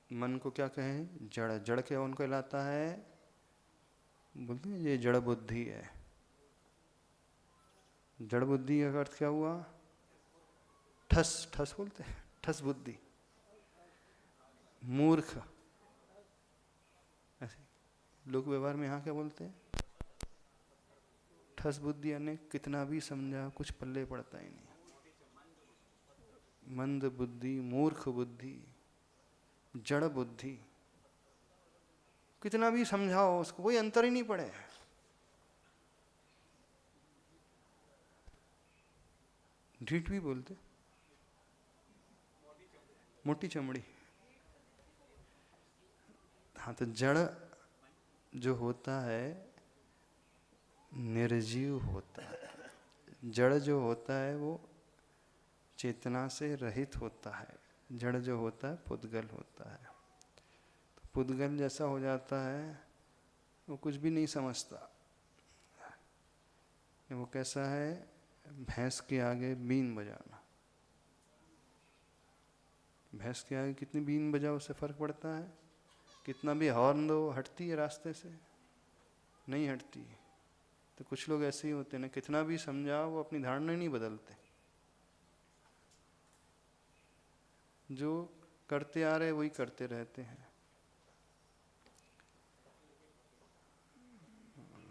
मन को क्या कहें? जड़। जड़ क्या उनको कहलाता है? बोलते हैं ये जड़ बुद्धि है। जड़ बुद्धि का अर्थ क्या हुआ? ठस, ठस बोलते हैं, ठस बुद्धि, मूर्ख, ऐसे लोग व्यवहार में यहाँ क्या बोलते हैं? ठस बुद्धि, यानी कितना भी समझा कुछ पल्ले पड़ता ही नहीं। मंद बुद्धि, मूर्ख बुद्धि, जड़ बुद्धि, कितना भी समझाओ उसको कोई अंतर ही नहीं पड़े। ढीठ भी बोलते, मोटी चमड़ी। हाँ, तो जड़ जो होता है निर्जीव होता है। जड़ जो होता है वो चेतना से रहित होता है। जड़ जो होता है पुद्गल होता है। तो पुद्गल जैसा हो जाता है, वो कुछ भी नहीं समझता। वो कैसा है, भैंस के आगे बीन बजाना। भैंस के आगे कितनी बीन बजाओ उससे फर्क पड़ता है? कितना भी हॉर्न दो, हटती है रास्ते से? नहीं हटती। तो कुछ लोग ऐसे ही होते हैं ना, कितना भी समझाओ वो अपनी धारणा नहीं बदलते। जो करते आ रहे वही करते रहते हैं।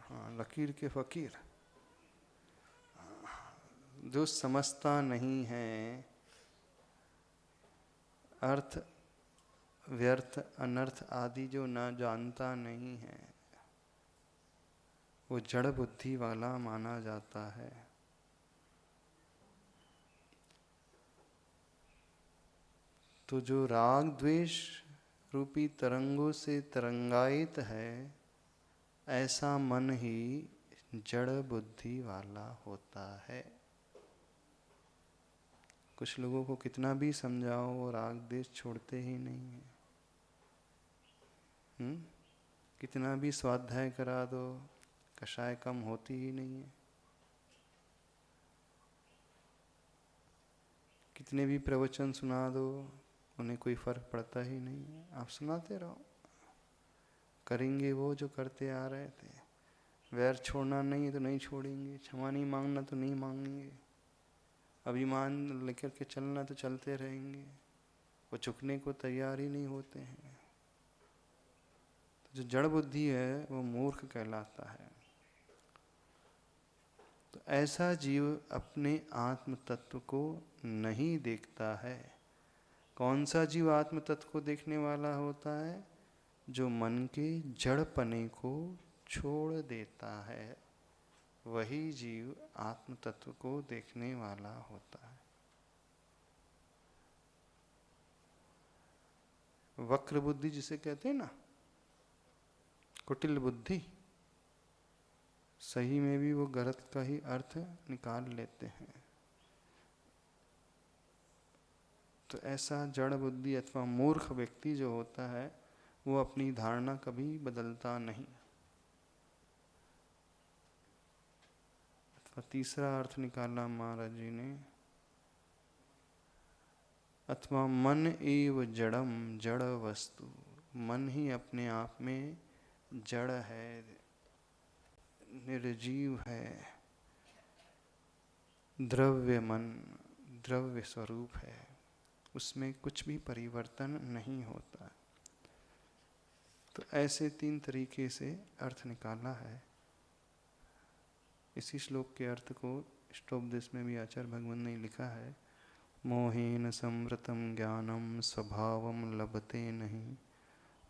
हाँ, लकीर के फकीर। जो समझता नहीं है, अर्थ व्यर्थ अनर्थ आदि जो ना जानता नहीं है, वो जड़ बुद्धि वाला माना जाता है। तो जो राग द्वेष रूपी तरंगों से तरंगायित है, ऐसा मन ही जड़ बुद्धि वाला होता है। कुछ लोगों को कितना भी समझाओ वो राग द्वेष छोड़ते ही नहीं है। कितना भी स्वाध्याय करा दो, कषाय कम होती ही नहीं है। कितने भी प्रवचन सुना दो, उन्हें कोई फर्क पड़ता ही नहीं है। आप सुनाते रहो, करेंगे वो जो करते आ रहे थे। वैर छोड़ना नहीं है तो नहीं छोड़ेंगे, क्षमा नहीं मांगना तो नहीं मांगेंगे, अभिमान लेकर के चलना तो चलते रहेंगे। वो झुकने को तैयार ही नहीं होते हैं। तो जो जड़ बुद्धि है वो मूर्ख कहलाता है। तो ऐसा जीव अपने आत्म तत्व को नहीं देखता है। कौन सा जीव आत्म तत्व को देखने वाला होता है? जो मन के जड़पने को छोड़ देता है, वही जीव आत्म तत्व को देखने वाला होता है। वक्र बुद्धि जिसे कहते हैं ना, कुटिल बुद्धि, सही में भी वो गलत का ही अर्थ निकाल लेते हैं। तो ऐसा जड़ बुद्धि अथवा मूर्ख व्यक्ति जो होता है, वो अपनी धारणा कभी बदलता नहीं। अथवा तीसरा अर्थ निकाला महाराज जी ने, अथवा मन एव जड़म जड़ वस्तु। मन ही अपने आप में जड़ है, निर्जीव है, द्रव्य मन, द्रव्य स्वरूप है, उसमें कुछ भी परिवर्तन नहीं होता। तो ऐसे 3 तरीके से अर्थ निकाला है। इसी श्लोक के अर्थ को इष्टोपदेश में भी आचार्य भगवान ने लिखा है, मोहेन संवृतम ज्ञानम स्वभावम लभते नहीं,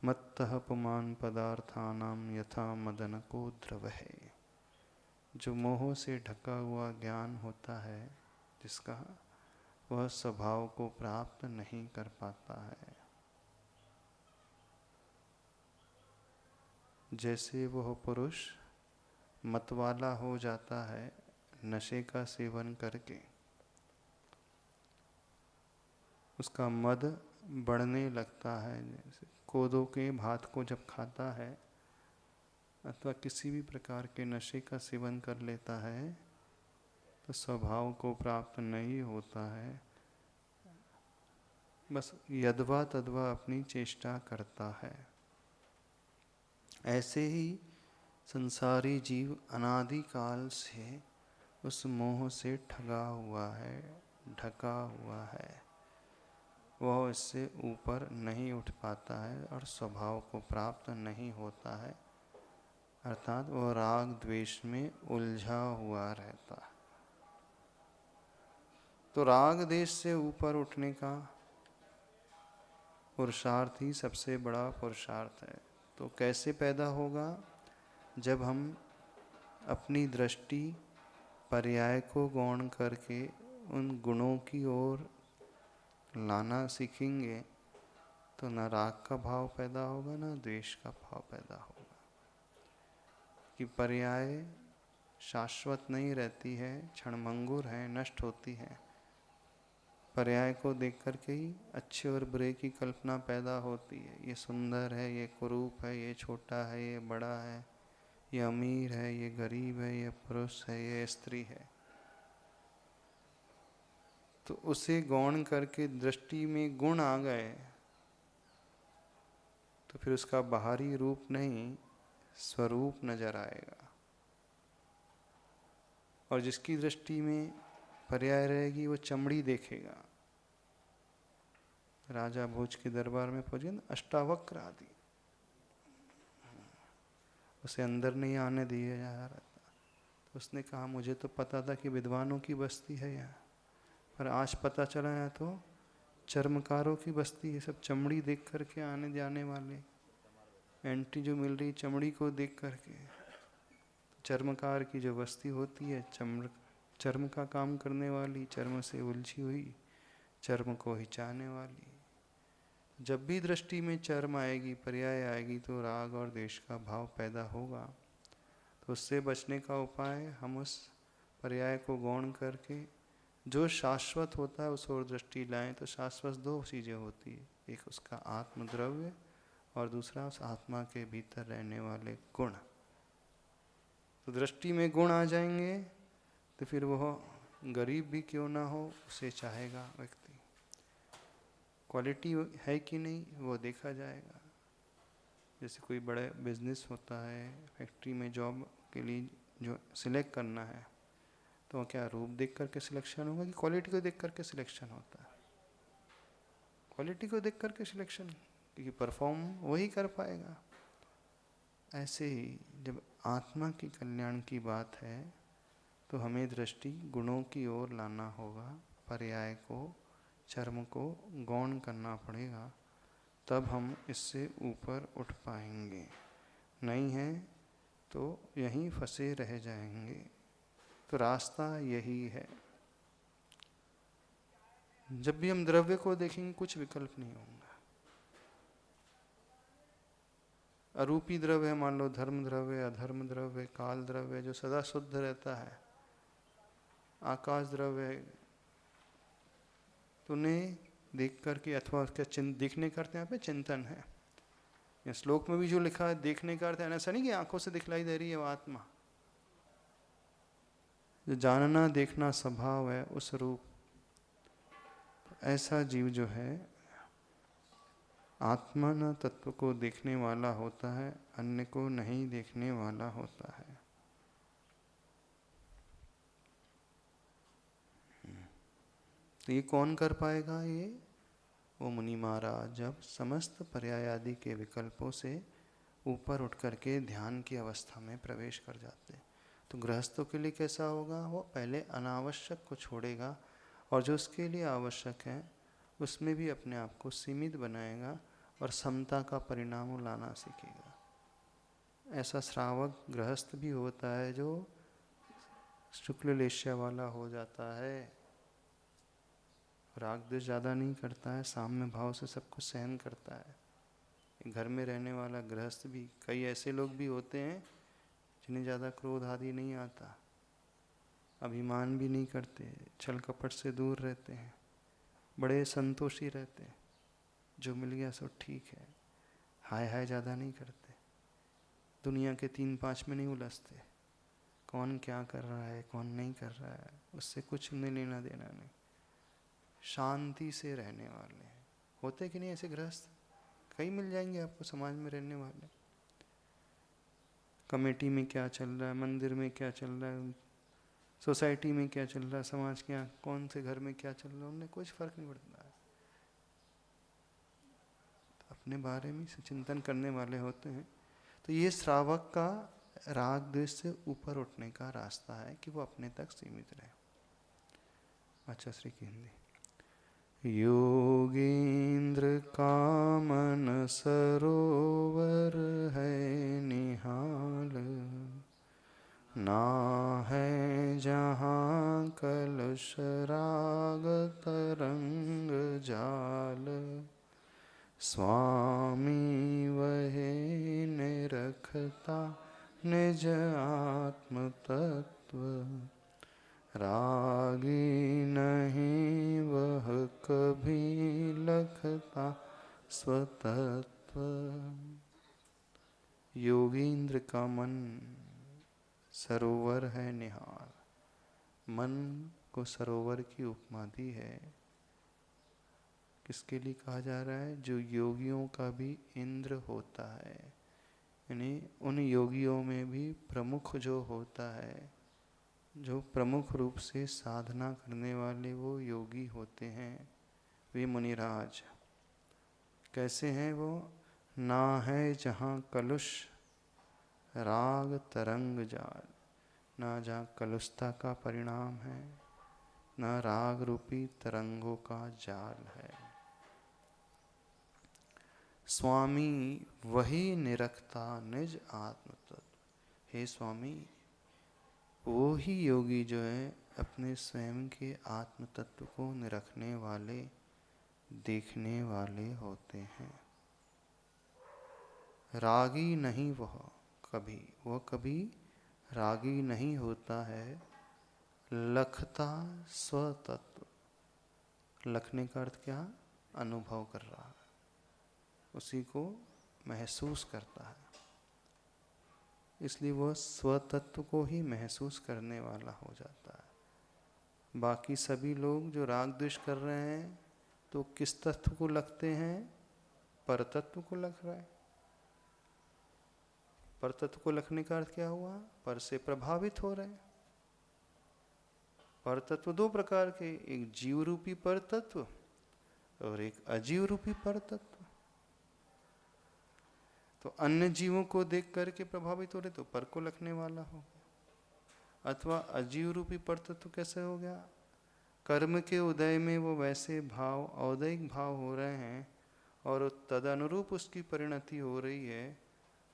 मत्तः पुमान पदार्थानाम यथा मदन को द्रव है। जो मोह से ढका हुआ ज्ञान होता है जिसका, वह स्वभाव को प्राप्त नहीं कर पाता है। जैसे वह पुरुष मतवाला हो जाता है नशे का सेवन करके, उसका मद बढ़ने लगता है। जैसे कोदो के भात को जब खाता है अथवा किसी भी प्रकार के नशे का सेवन कर लेता है, तो स्वभाव को प्राप्त नहीं होता है, बस यद्वा तद्वा अपनी चेष्टा करता है। ऐसे ही संसारी जीव अनादिकाल से उस मोह से ठगा हुआ है, ढका हुआ है। वह इससे ऊपर नहीं उठ पाता है और स्वभाव को प्राप्त नहीं होता है, अर्थात वह राग द्वेष में उलझा हुआ रहता है। तो राग द्वेष से ऊपर उठने का पुरुषार्थ ही सबसे बड़ा पुरुषार्थ है। तो कैसे पैदा होगा? जब हम अपनी दृष्टि पर्याय को गौण करके उन गुणों की ओर लाना सीखेंगे, तो न राग का भाव पैदा होगा, न द्वेष का भाव पैदा होगा। कि पर्याय शाश्वत नहीं रहती है, क्षणभंगुर है, नष्ट होती है। पर्याय को देख करके ही अच्छे और बुरे की कल्पना पैदा होती है। ये सुंदर है, ये कुरूप है, ये छोटा है, ये बड़ा है, ये अमीर है, ये गरीब है, ये पुरुष है, ये स्त्री है। तो उसे गौण करके दृष्टि में गुण आ गए तो फिर उसका बाहरी रूप नहीं, स्वरूप नजर आएगा। और जिसकी दृष्टि में पर्याय रहेगी वो चमड़ी देखेगा। राजा भोज के दरबार में पहुंचे ना, अष्टावक्र आदि, उसे अंदर नहीं आने दिया जा रहा था। तो उसने कहा मुझे तो पता था कि विद्वानों की बस्ती है यहाँ, पर आज पता चला है तो चर्मकारों की बस्ती है। सब चमड़ी देख करके आने जाने वाले, एंट्री जो मिल रही चमड़ी को देख करके। चर्मकार की जो बस्ती होती है, चर्म का काम करने वाली, चर्म से उलझी हुई, चर्म को हिचाने वाली। जब भी दृष्टि में चर्म आएगी, पर्याय आएगी, तो राग और द्वेष का भाव पैदा होगा। तो उससे बचने का उपाय, हम उस पर्याय को गौण करके जो शाश्वत होता है उस ओर दृष्टि लाएं। तो शाश्वत दो चीज़ें होती है, एक उसका आत्मद्रव्य और दूसरा उस आत्मा के भीतर रहने वाले गुण। तो दृष्टि में गुण आ जाएंगे तो फिर वह गरीब भी क्यों ना हो उसे चाहेगा व्यक्ति। क्वालिटी है कि नहीं वो देखा जाएगा। जैसे कोई बड़ा बिजनेस होता है, फैक्ट्री में जॉब के लिए जो सिलेक्ट करना है, तो क्या रूप देख करके सिलेक्शन होगा कि क्वालिटी को देख करके सिलेक्शन होता है? क्वालिटी को देख करके सिलेक्शन, क्योंकि परफॉर्म वही कर पाएगा। ऐसे ही जब आत्मा की कल्याण की बात है तो हमें दृष्टि गुणों की ओर लाना होगा, पर्याय को, चर्म को गौण करना पड़ेगा, तब हम इससे ऊपर उठ पाएंगे। नहीं है तो यहीं फंसे रह जाएंगे। तो रास्ता यही है। जब भी हम द्रव्य को देखेंगे कुछ विकल्प नहीं होगा। अरूपी द्रव्य है, मान लो धर्म द्रव्य, अधर्म द्रव्य, काल द्रव्य जो सदा शुद्ध रहता है, आकाश द्रव्य, तो उन्हें देख करके अथवा उसका देखने का अर्थ यहाँ पे चिंतन है। या श्लोक में भी जो लिखा है देखने का अर्थ है, ऐसा नहीं कि आंखों से दिखलाई दे रही है वो आत्मा। जो जानना देखना स्वभाव है उस रूप, ऐसा जीव जो है आत्मा तत्व को देखने वाला होता है, अन्य को नहीं देखने वाला होता है। तो ये कौन कर पाएगा? ये वो मुनि महाराज जब समस्त पर्याय आदि के विकल्पों से ऊपर उठ करके ध्यान की अवस्था में प्रवेश कर जाते। तो गृहस्थों के लिए कैसा होगा? वो पहले अनावश्यक को छोड़ेगा और जो उसके लिए आवश्यक है उसमें भी अपने आप को सीमित बनाएगा और समता का परिणाम लाना सीखेगा। ऐसा श्रावक गृहस्थ भी होता है जो शुक्ल लेश्या वाला हो जाता है, राग द्वेष ज़्यादा नहीं करता है, साम्य भाव से सब कुछ सहन करता है। घर में रहने वाला गृहस्थ भी, कई ऐसे लोग भी होते हैं जिन्हें ज़्यादा क्रोध आदि नहीं आता, अभिमान भी नहीं करते, छल कपट से दूर रहते हैं, बड़े संतोषी रहते हैं, जो मिल गया सो ठीक है, हाय हाय ज़्यादा नहीं करते, दुनिया के 3-5 में नहीं उलझते, कौन क्या कर रहा है कौन नहीं कर रहा है उससे कुछ नहीं लेना देना नहीं, शांति से रहने वाले हैं। होते कि नहीं ऐसे गृहस्थ? कई मिल जाएंगे आपको समाज में रहने वाले। कमेटी में क्या चल रहा है, मंदिर में क्या चल रहा है, सोसाइटी में क्या चल रहा है, समाज के यहाँ कौन से घर में क्या चल रहा है, उन्हें कुछ फर्क नहीं पड़ता है। तो अपने बारे में चिंतन करने वाले होते हैं। तो ये श्रावक का राग द्वेष से ऊपर उठने का रास्ता है कि वो अपने तक सीमित रहे। अच्छा श्री की हिंदी। योगींद्र का मन सरोवर है निहाल, ना है जहाँ कलश राग तरंग जाल। स्वामी वही निरखता निज आत्म तत्व, रागी नहीं वह कभी लखता स्वतत्व। योगींद्र का मन सरोवर है निहाल। मन को सरोवर की उपमा दी है। किसके लिए कहा जा रहा है? जो योगियों का भी इंद्र होता है, यानी उन योगियों में भी प्रमुख जो होता है, जो प्रमुख रूप से साधना करने वाले वो योगी होते हैं, वे मुनिराज। कैसे हैं वो? ना है जहाँ कलुष राग तरंग जाल, ना जहाँ कलुषता का परिणाम है, ना राग रूपी तरंगों का जाल है। स्वामी वही निरखता निज आत्म तत्व। हे स्वामी, वो ही योगी जो है अपने स्वयं के आत्म तत्व को निरखने वाले, देखने वाले होते हैं। रागी नहीं वह कभी रागी नहीं होता है। लखता स्वतत्व, लखने का अर्थ क्या? अनुभव कर रहा है, उसी को महसूस करता है, इसलिए वह स्वतत्व को ही महसूस करने वाला हो जाता है। बाकी सभी लोग जो राग द्वेष कर रहे हैं तो किस तत्व को लखते हैं? परतत्व को लख रहे हैं। परतत्व को लखने का अर्थ क्या हुआ? पर से प्रभावित हो रहे हैं। परतत्व दो प्रकार के, एक जीव रूपी परतत्व और एक अजीव रूपी परतत्व। तो अन्य जीवों को देख करके प्रभावित हो रहे तो पर को लखने वाला हो गया। अथवा अजीव रूपी परतत्व कैसे हो गया? कर्म के उदय में वो वैसे भाव, औदयिक भाव हो रहे हैं और तदनुरूप उसकी परिणति हो रही है,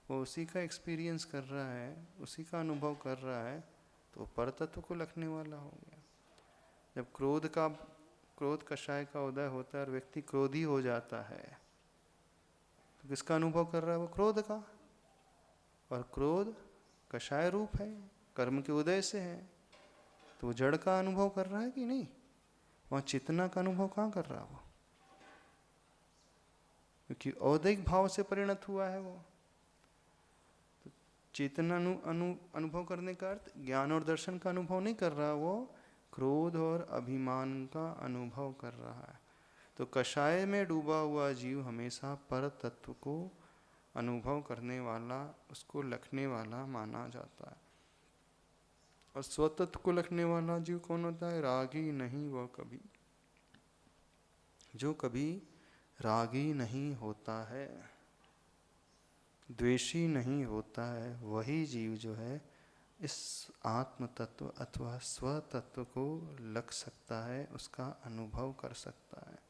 वो उसी का एक्सपीरियंस कर रहा है, उसी का अनुभव कर रहा है, तो परतत्व को लखने वाला हो गया। जब क्रोध कषाय का उदय होता है और व्यक्ति क्रोधी हो जाता है तो किसका अनुभव कर रहा है? वो क्रोध का। और क्रोध कषाय रूप है, कर्म के उदय से है, तो वो जड़ का अनुभव कर रहा है कि नहीं? वहाँ चेतना का अनुभव कहाँ कर रहा है वो? क्योंकि औदैहिक भाव से परिणत हुआ है वो। तो चेतना अनुभव करने का अर्थ ज्ञान और दर्शन का अनुभव नहीं कर रहा, वो क्रोध और अभिमान का अनुभव कर रहा है। तो कषाय में डूबा हुआ जीव हमेशा पर तत्व को अनुभव करने वाला, उसको लखने वाला माना जाता है। और स्वतत्व को लखने वाला जीव कौन होता है? रागी नहीं वह कभी, जो कभी रागी नहीं होता है, द्वेषी नहीं होता है, वही जीव जो है इस आत्म तत्व अथवा स्वतत्व को लख सकता है, उसका अनुभव कर सकता है।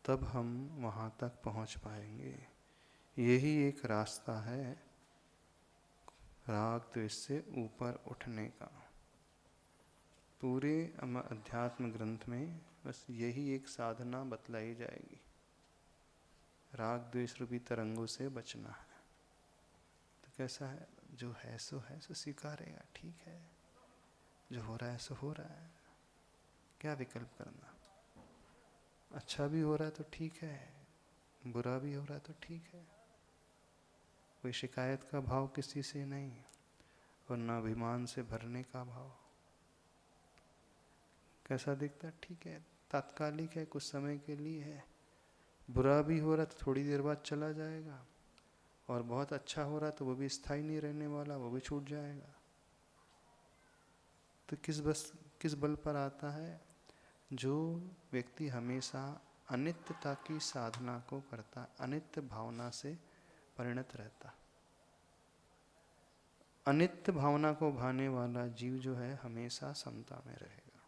तब हम वहाँ तक पहुँच पाएंगे। यही एक रास्ता है राग द्वेष से ऊपर उठने का। पूरे अध्यात्म ग्रंथ में बस यही एक साधना बतलाई जाएगी, राग द्वेष रूपी तरंगों से बचना है। तो कैसा है? जो है सो स्वीकारेगा, ठीक है, जो हो रहा है सो हो रहा है, क्या विकल्प करना। अच्छा भी हो रहा है तो ठीक है, बुरा भी हो रहा है तो ठीक है। कोई शिकायत का भाव किसी से नहीं, और न अभिमान से भरने का भाव। कैसा दिखता है? ठीक है, तात्कालिक है, कुछ समय के लिए है। बुरा भी हो रहा है तो थोड़ी देर बाद चला जाएगा, और बहुत अच्छा हो रहा है तो वो भी स्थायी नहीं रहने वाला, वो भी छूट जाएगा। तो किस बल पर आता है? जो व्यक्ति हमेशा अनित्यता की साधना को करता, अनित्य भावना से परिणत रहता। अनित्य भावना को भाने वाला जीव जो है हमेशा समता में रहेगा।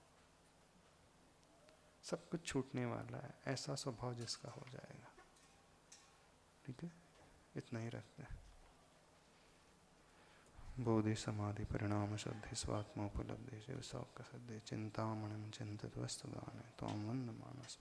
सब कुछ छूटने वाला है, ऐसा स्वभाव जिसका हो जाएगा। ठीक है, इतना ही रखते हैं। बोधि समाधि परिणाम शुद्धि स्वात्मोपलब्धि शिव सौख्य सिद्धि चिंतामणिम चिंतित वस्तु गाने त्वं वंद मानस